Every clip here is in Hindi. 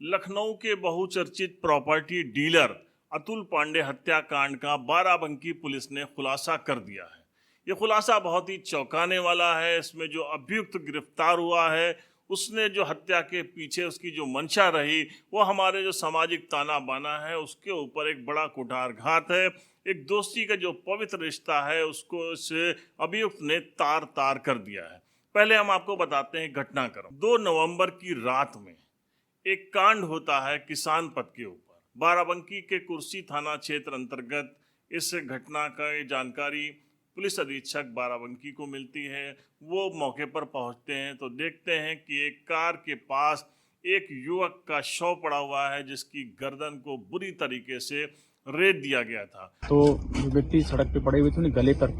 लखनऊ के बहुचर्चित प्रॉपर्टी डीलर अतुल पांडे हत्याकांड का बाराबंकी पुलिस ने खुलासा कर दिया है। ये खुलासा बहुत ही चौंकाने वाला है। इसमें जो अभियुक्त गिरफ्तार हुआ है, उसने जो हत्या के पीछे उसकी जो मंशा रही, वो हमारे जो सामाजिक ताना बाना है उसके ऊपर एक बड़ा कुठारघात है। एक दोस्ती का जो पवित्र रिश्ता है उसको इस अभियुक्त ने तार तार कर दिया है। पहले हम आपको बताते हैं घटनाक्रम। 2 नवंबर की रात में एक कांड होता है किसान पथ के ऊपर। बाराबंकी के कुर्सी थाना क्षेत्र अंतर्गत इस घटना का जानकारी पुलिस अधीक्षक बाराबंकी को मिलती है। वो मौके पर पहुंचते हैं तो देखते हैं कि एक कार के पास एक युवक का शव पड़ा हुआ है, जिसकी गर्दन को बुरी तरीके से रेत दिया गया था। तो जो व्यक्ति सड़क पे पड़े हुए थे, उन्हें गले पर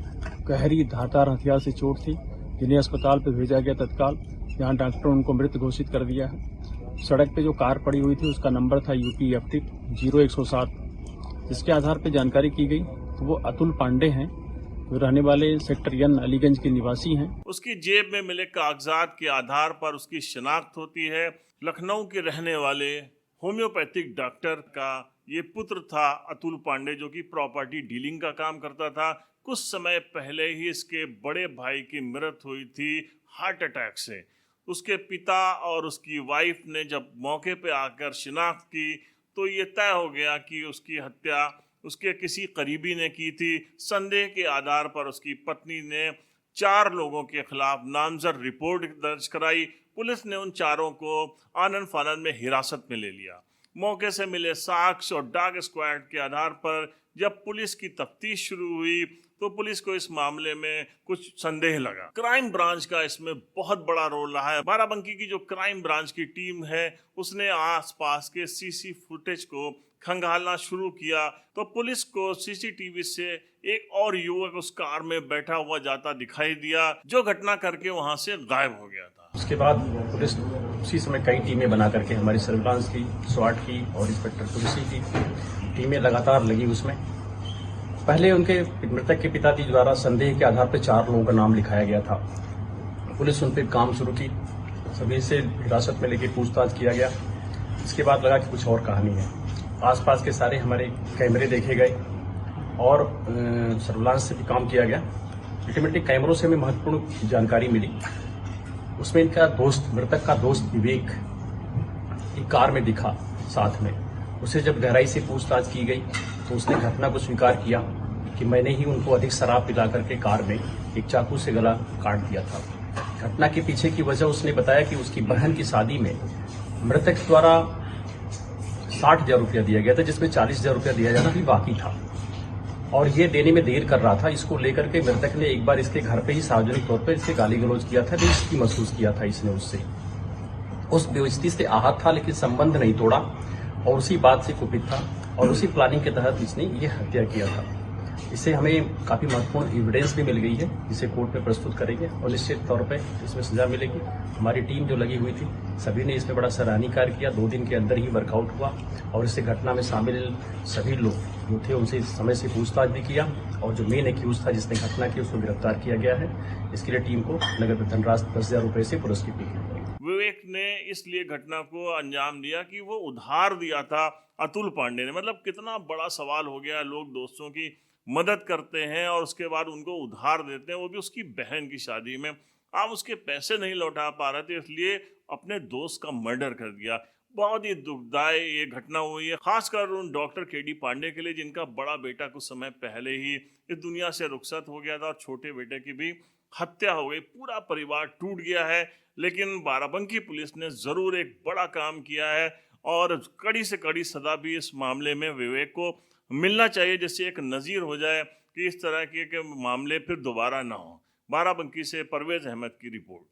गहरी धारदार हथियार से चोट थी, जिन्हें अस्पताल पे भेजा गया तत्काल। यहाँ डॉक्टर उनको मृत घोषित कर दिया है। सड़क पे जो कार पड़ी हुई थी उसका नंबर था UP-FT 0107। इसके आधार पे जानकारी की गई तो वो अतुल पांडे हैं, जो रहने वाले सेक्टर N अलीगंज के निवासी हैं। उसकी जेब में मिले कागजात के आधार पर उसकी शिनाख्त होती है। लखनऊ के रहने वाले होम्योपैथिक डॉक्टर का ये पुत्र था अतुल पांडे, जो कि प्रॉपर्टी डीलिंग का काम करता था। कुछ समय पहले ही इसके बड़े भाई की मृत्यु हुई थी हार्ट अटैक से। उसके पिता और उसकी वाइफ ने जब मौके पे आकर शिनाख्त की तो ये तय हो गया कि उसकी हत्या उसके किसी करीबी ने की थी। संदेह के आधार पर उसकी पत्नी ने 4 लोगों के खिलाफ नामजद रिपोर्ट दर्ज कराई। पुलिस ने उन चारों को आनन फानन में हिरासत में ले लिया। मौके से मिले साक्ष्य और डॉग स्क्वाड के आधार पर जब पुलिस की तफ्तीश शुरू हुई तो पुलिस को इस मामले में कुछ संदेह लगा। क्राइम ब्रांच का इसमें बहुत बड़ा रोल रहा है। बाराबंकी की जो क्राइम ब्रांच की टीम है, उसने आसपास के CC फुटेज को खंगालना शुरू किया तो पुलिस को CCTV से एक और युवक उस कार में बैठा हुआ जाता दिखाई दिया, जो घटना करके वहां से गायब हो गया था। उसके बाद पुलिस उसी समय कई टीमें बना करके, हमारी सर्विलांस की, SWAT की और इंस्पेक्टर पुलिस की टीमें लगातार लगी उसमें। पहले उनके मृतक के पिताजी द्वारा संदेह के आधार पर 4 लोगों का नाम लिखाया गया था। पुलिस उन पर काम शुरू की, सभी से हिरासत में लेके पूछताछ किया गया। इसके बाद लगा कि कुछ और कहानी है। आसपास के सारे हमारे कैमरे देखे गए और सर्विलांस से भी काम किया गया। अल्टीमेटली कैमरों से हमें महत्वपूर्ण जानकारी मिली। उसमें इनका दोस्त, मृतक का दोस्त विवेक एक कार में दिखा साथ में। उसे जब गहराई से पूछताछ की गई तो उसने घटना को स्वीकार किया कि मैंने ही उनको अधिक शराब पिला करके कार में एक चाकू से गला काट दिया था। घटना के पीछे की वजह उसने बताया कि उसकी बहन की शादी में मृतक द्वारा 60,000 रुपया दिया गया था, जिसमें 40,000 रुपया दिया जाना भी बाकी था और ये देने में देर कर रहा था। इसको लेकर के मृतक ने एक बार इसके घर पे ही सार्वजनिक तौर पर इससे गाली गलौज किया था, बेइज्जती महसूस किया था इसने उससे। उस बेइज्जती से आहत था, लेकिन संबंध नहीं तोड़ा और उसी बात से कुपित था और उसी प्लानिंग के तहत इसने ये हत्या किया था। इससे हमें काफी महत्वपूर्ण एविडेंस भी मिल गई है, जिसे कोर्ट में प्रस्तुत करेंगे और निश्चित तौर पे इसमें सजा मिलेगी। हमारी टीम जो लगी हुई थी, सभी ने इसमें बड़ा सराहनीय कार्य किया। 2 दिन के अंदर ही वर्कआउट हुआ और इस घटना में शामिल सभी लोग जो थे उनसे समय से पूछताछ भी किया और जो मेन एक्यूज था जिसने घटना की, उसको गिरफ्तार किया गया है। इसके लिए टीम को नगद धनराशि 10,000 रुपये से पुरस्कृत की गई। विवेक ने इसलिए घटना को अंजाम दिया कि वो उधार दिया था अतुल पांडे ने। मतलब कितना बड़ा सवाल हो गया। लोग दोस्तों की मदद करते हैं और उसके बाद उनको उधार देते हैं, वो भी उसकी बहन की शादी में। आप उसके पैसे नहीं लौटा पा रहे थे, इसलिए अपने दोस्त का मर्डर कर दिया। बहुत ही दुखदायी ये घटना हुई है, खासकर उन डॉक्टर KD पांडे के लिए, जिनका बड़ा बेटा कुछ समय पहले ही इस दुनिया से रुखसत हो गया था और छोटे बेटे की भी हत्या हो गई। पूरा परिवार टूट गया है। लेकिन बाराबंकी पुलिस ने जरूर एक बड़ा काम किया है और कड़ी से कड़ी सजा भी इस मामले में विवेक को मिलना चाहिए, जिससे एक नज़ीर हो जाए कि इस तरह के मामले फिर दोबारा ना हो। बाराबंकी से परवेज अहमद की रिपोर्ट।